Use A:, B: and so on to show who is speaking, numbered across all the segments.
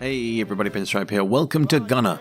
A: Hey everybody, Pinstripe here. Welcome to Gunner.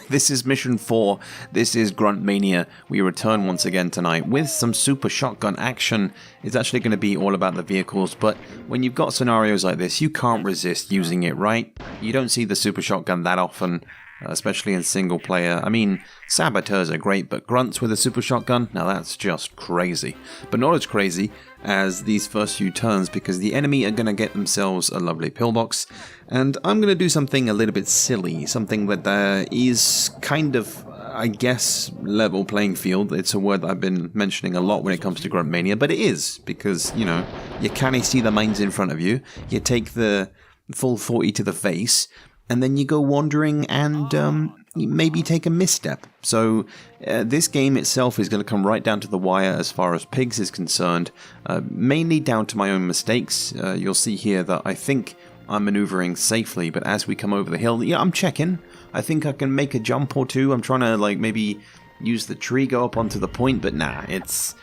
A: This is Mission 4. This is Grunt Mania. We return once again tonight with some super shotgun action. It's actually going to be all about the vehicles, but when you've got scenarios like this, you can't resist using it, right? You don't see the super shotgun that often, especially in single player. I mean, saboteurs are great, but grunts with a super shotgun? Now that's just crazy. But not as crazy as these first few turns, because the enemy are going to get themselves a lovely pillbox, and I'm going to do something a little bit silly, something that is kind of, I guess, level playing field. It's a word that I've been mentioning a lot when it comes to Grunt Mania, but it is, because, you know, you can't see the mines in front of you, you take the full 40 to the face, and then you go wandering and maybe take a misstep. So this game itself is going to come right down to the wire as far as pigs is concerned, mainly down to my own mistakes. You'll see here that I think I'm maneuvering safely, but as we come over the hill, yeah, I'm checking. I think I can make a jump or two. I'm trying to like maybe use the tree, go up onto the point, but nah, it's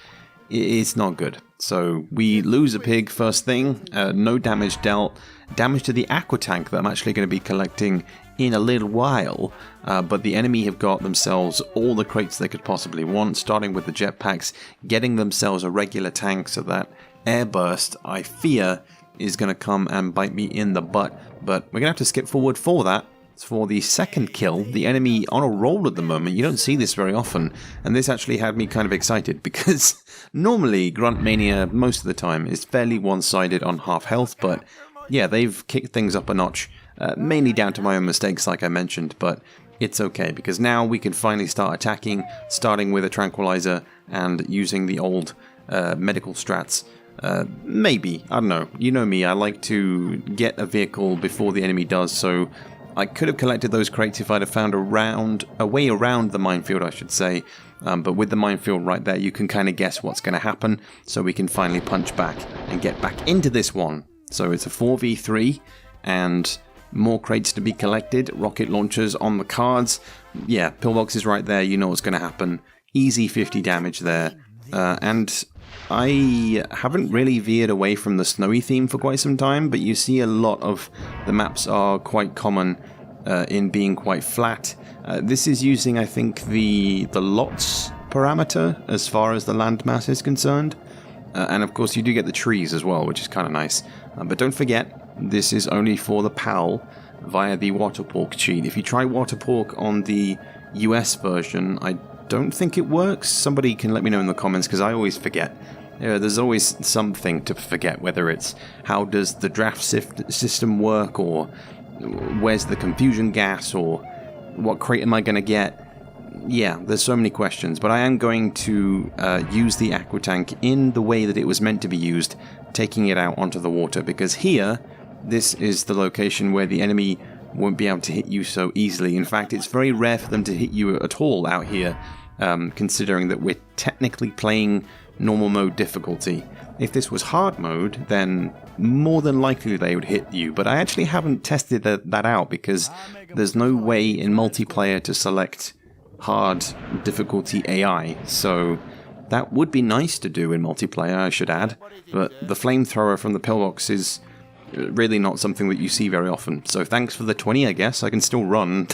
A: not good. So we lose a pig first thing, no damage dealt. Damage to the aquatank that I'm actually going to be collecting in a little while, but the enemy have got themselves all the crates they could possibly want, starting with the jetpacks, getting themselves a regular tank, so that airburst, I fear, is going to come and bite me in the butt. But we're going to have to skip forward for that. For the second kill, the enemy on a roll at the moment. You don't see this very often, and this actually had me kind of excited, because normally Grunt Mania most of the time is fairly one-sided on half health, but yeah, they've kicked things up a notch, mainly down to my own mistakes like I mentioned, but it's okay, because now we can finally start attacking, starting with a tranquilizer and using the old medical strats. Maybe, I don't know, you know me, I like to get a vehicle before the enemy does, so I could have collected those crates if I'd have found a way around the minefield, I should say. But with the minefield right there, you can kind of guess what's going to happen, so we can finally punch back and get back into this one. So it's a 4v3, and more crates to be collected, rocket launchers on the cards. Yeah, pillbox is right there, you know what's going to happen. Easy 50 damage there. And I haven't really veered away from the snowy theme for quite some time, but you see a lot of the maps are quite common in being quite flat. This is using, I think, the lots parameter as far as the landmass is concerned. And of course you do get the trees as well, which is kind of nice. But don't forget, this is only for the PAL via the Waterpork cheat. If you try Waterpork on the US version, I don't think it works. Somebody can let me know in the comments, because I always forget. There's always something to forget, whether it's how does the draft system work, or where's the confusion gas, or what crate am I going to get. Yeah, there's so many questions, but I am going to use the aquatank in the way that it was meant to be used, taking it out onto the water, because here, this is the location where the enemy won't be able to hit you so easily. In fact, it's very rare for them to hit you at all out here, considering that we're technically playing normal mode difficulty. If this was hard mode, then more than likely they would hit you, but I actually haven't tested that out, because there's no way in multiplayer to select hard difficulty AI, so that would be nice to do in multiplayer, I should add, but the flamethrower from the pillbox is really not something that you see very often. So thanks for the 20, I guess. I can still run.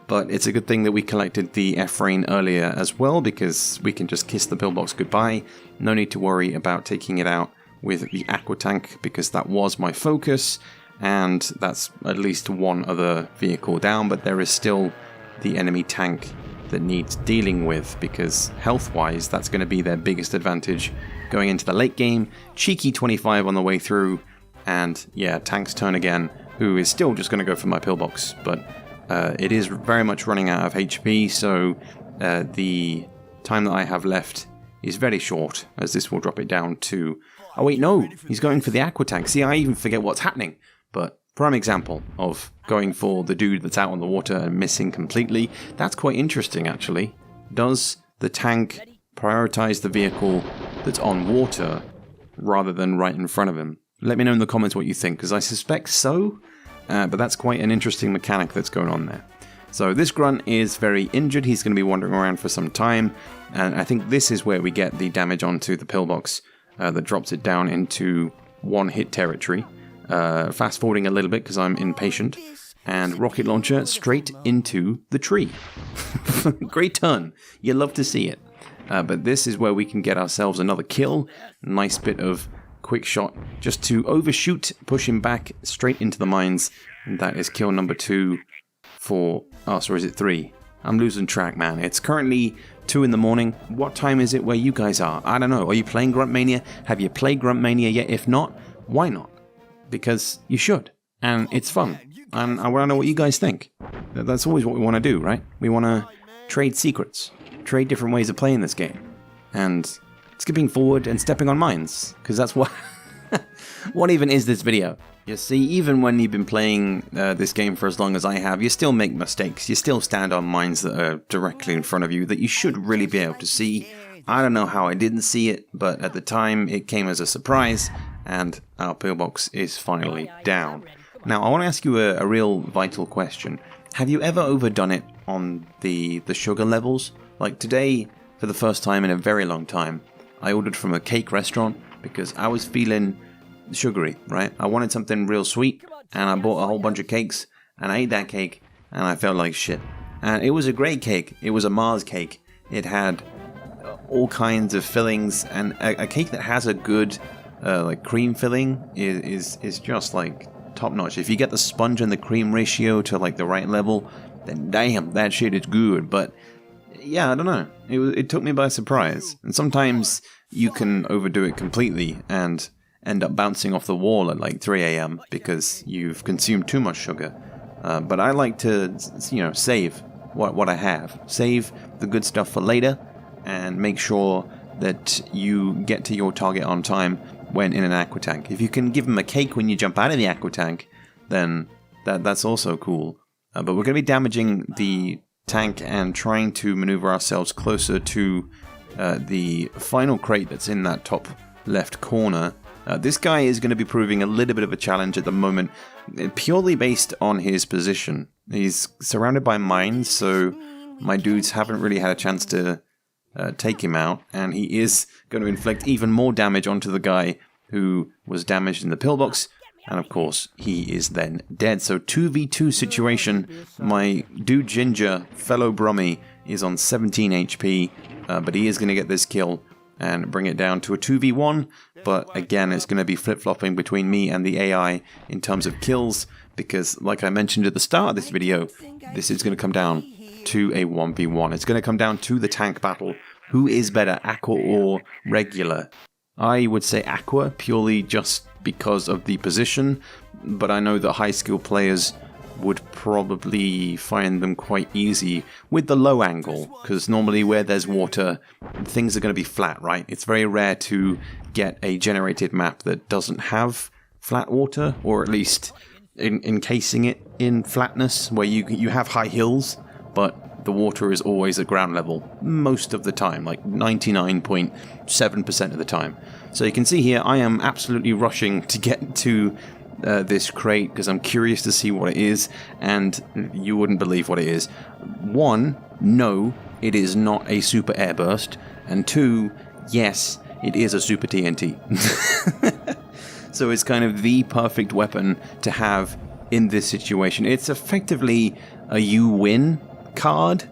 A: But it's a good thing that we collected the F-Rain earlier as well, because we can just kiss the pillbox goodbye. No need to worry about taking it out with the aquatank, because that was my focus, and that's at least one other vehicle down, but there is still the enemy tank that needs dealing with, because health-wise, that's going to be their biggest advantage going into the late game. Cheeky 25 on the way through. And yeah, tank's turn again, who is still just going to go for my pillbox, but it is very much running out of HP, so the time that I have left is very short, as this will drop it down to... Oh wait, no, he's going for the aquatank. See, I even forget what's happening, but prime example of going for the dude that's out on the water and missing completely. That's quite interesting, actually. Does the tank prioritize the vehicle that's on water rather than right in front of him? Let me know in the comments what you think, because I suspect so, but that's quite an interesting mechanic that's going on there. So this grunt is very injured, he's going to be wandering around for some time, and I think this is where we get the damage onto the pillbox that drops it down into one hit territory. fast forwarding a little bit because I'm impatient, and rocket launcher straight into the tree. Great turn. You love to see it. But this is where we can get ourselves another kill. Nice bit of quick shot just to overshoot, push him back straight into the mines. And that is kill number 2 for... Oh, sorry, is it 3? I'm losing track, man. It's currently 2 in the morning. What time is it where you guys are? I don't know. Are you playing Grunt Mania? Have you played Grunt Mania yet? If not, why not? Because you should. And it's fun. And I want to know what you guys think. That's always what we want to do, right? We want to trade secrets. Trade different ways of playing this game. And skipping forward and stepping on mines. Because that's what... What even is this video? You see, even when you've been playing this game for as long as I have, you still make mistakes. You still stand on mines that are directly in front of you that you should really be able to see. I don't know how I didn't see it, but at the time it came as a surprise, and our pillbox is finally down. Now, I want to ask you a real vital question. Have you ever overdone it on the sugar levels? Like today, for the first time in a very long time, I ordered from a cake restaurant because I was feeling sugary, right? I wanted something real sweet, and I bought a whole bunch of cakes, and I ate that cake, and I felt like shit. And it was a great cake. It was a Mars cake. It had all kinds of fillings, and a cake that has a good like cream filling is just like top notch. If you get the sponge and the cream ratio to like the right level, then damn, that shit is good. But yeah, I don't know. It took me by surprise. And sometimes you can overdo it completely and end up bouncing off the wall at like 3 a.m. because you've consumed too much sugar. But I like to, save what I have. Save the good stuff for later and make sure that you get to your target on time when in an aqua tank. If you can give them a cake when you jump out of the aqua tank, then that's also cool. But we're going to be damaging the tank and trying to maneuver ourselves closer to the final crate that's in that top left corner. This guy is going to be proving a little bit of a challenge at the moment, purely based on his position. He's surrounded by mines, so my dudes haven't really had a chance to take him out, and he is going to inflict even more damage onto the guy who was damaged in the pillbox, and of course, he is then dead. So 2v2 situation. My dude Ginger, fellow Brummy, is on 17 HP, but he is going to get this kill and bring it down to a 2v1, but again, it's going to be flip-flopping between me and the AI in terms of kills, because like I mentioned at the start of this video, this is going to come down to a 1v1. It's going to come down to the tank battle. Who is better, Aqua or Regular? I would say Aqua, purely just because of the position, but I know that high-skill players would probably find them quite easy with the low angle, because normally where there's water, things are going to be flat, right? It's very rare to get a generated map that doesn't have flat water, or at least encasing it in flatness, where you have high hills, but the water is always at ground level, most of the time, like 99.7% of the time. So you can see here, I am absolutely rushing to get to this crate because I'm curious to see what it is, and you wouldn't believe what it is. 1, no, it is not a super airburst, and 2, yes, it is a super TNT. So it's kind of the perfect weapon to have in this situation. It's effectively a you win card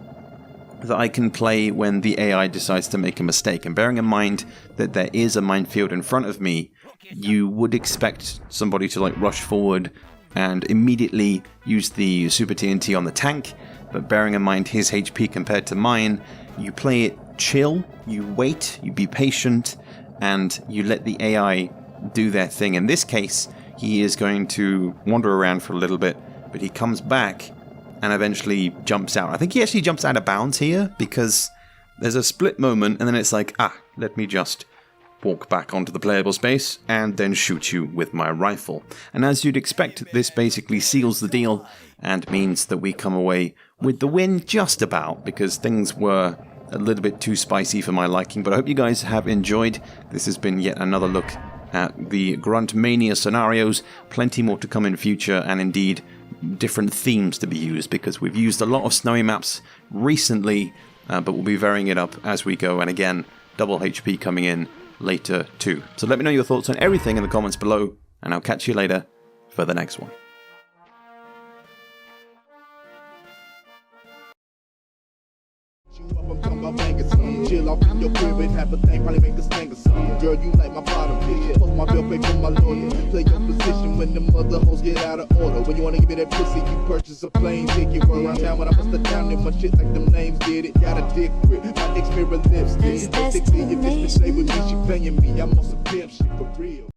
A: that I can play when the AI decides to make a mistake. And bearing in mind that there is a minefield in front of me, you would expect somebody to like rush forward and immediately use the super TNT on the tank, but bearing in mind his HP compared to mine, you play it chill, you wait, you be patient, and you let the AI do their thing. In this case, he is going to wander around for a little bit, but he comes back and eventually jumps out. I think he actually jumps out of bounds here because there's a split moment and then it's like, let me just walk back onto the playable space and then shoot you with my rifle. And as you'd expect, this basically seals the deal and means that we come away with the win just about, because things were a little bit too spicy for my liking. But I hope you guys have enjoyed. This has been yet another look at the Grunt Mania scenarios. Plenty more to come in future, and indeed different themes to be used, because we've used a lot of snowy maps recently, but we'll be varying it up as we go. And again, double HP coming in later too. So let me know your thoughts on everything in the comments below, and I'll catch you later. for the next one.
B: I'm talking about bangers, chill off in your crib and have a thing, probably make us hang or something. Girl, you like my bottom bitch, post my bill, pay for my lawyer. Play your position when the mother hoes get out of order. When you wanna give me that pussy, you purchase a plane ticket. Run around town when I bust the town in my shit like them names did it. Got a dick grip, my next mirror lipstick. Basically, if this bitch stay with me, she paying me. I'm on some pimp shit for real.